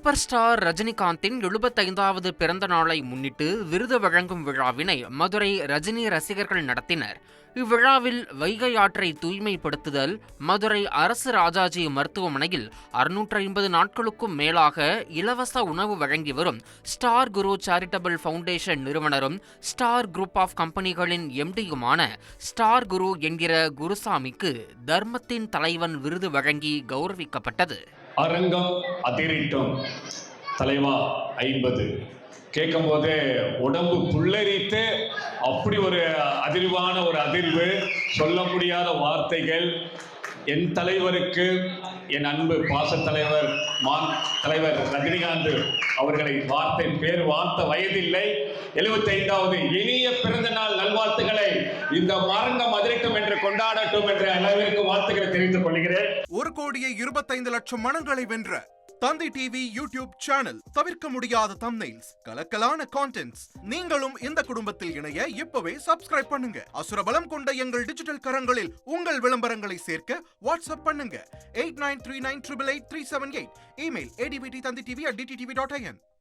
Super star ரஜினிகாந்தின் 75வது பிறந்த நாளை முன்னிட்டு விருது வழங்கும் விழாவினை மதுரை ரஜினி ரசிகர்கள் நடத்தினர். இவ்விழாவில் வைகை ஆற்றை தூய்மைப்படுத்துதல், மதுரை அரசு ராஜாஜி மருத்துவமனையில் 650 நாட்களுக்கும் மேலாக இலவச உணவு வழங்கி வரும் ஸ்டார் குரு சேரிட்டபிள் ஃபவுண்டேஷன் நிறுவனரும் ஸ்டார் குரூப் ஆஃப் கம்பெனிகளின் எம்டியுமான ஸ்டார் குரு என்கிற குருசாமிக்கு தர்மத்தின் தலைவன் விருது வழங்கி கௌரவிக்கப்பட்டது. அரங்கம் அதிரிட்டும் தலைவா 50 கேட்கும் போதே உடம்பு புல்லரித்து அப்படி ஒரு அதிர்வான ஒரு அதிர்வு, சொல்ல முடியாத வார்த்தைகள். என் தலைவருக்கு, என் அன்பு பாச தலைவர் தலைவர் ரஜினிகாந்த் அவர்களை பேர் வார்த்த வயதில்லை. 75வது இனிய பிறந்த நாள் நல்வாழ்த்துக்களை இந்த அரங்கம் அதிரட்டும் என்று கொண்டாடட்டும் என்ற அளவிற்கு வாழ்த்துக்களை தெரிவித்துக் கொள்கிறேன். 1,25,00,000 மனங்களை வென்ற தந்தி டிவி யூடியூப் சேனல். தவிர்க்க முடியாத தம்ப்நெயில்ஸ், கலக்கலான கான்டென்ட்ஸ். நீங்களும் இந்த குடும்பத்தில் இணைய இப்பவே சப்ஸ்கிரைப் பண்ணுங்க. அசுரபலம் கொண்ட எங்கள் டிஜிட்டல் கரங்களில் உங்கள் விளம்பரங்களை சேர்க்க வாட்ஸ்அப் பண்ணுங்க 8939888378. Email advttanditv@dttv.in.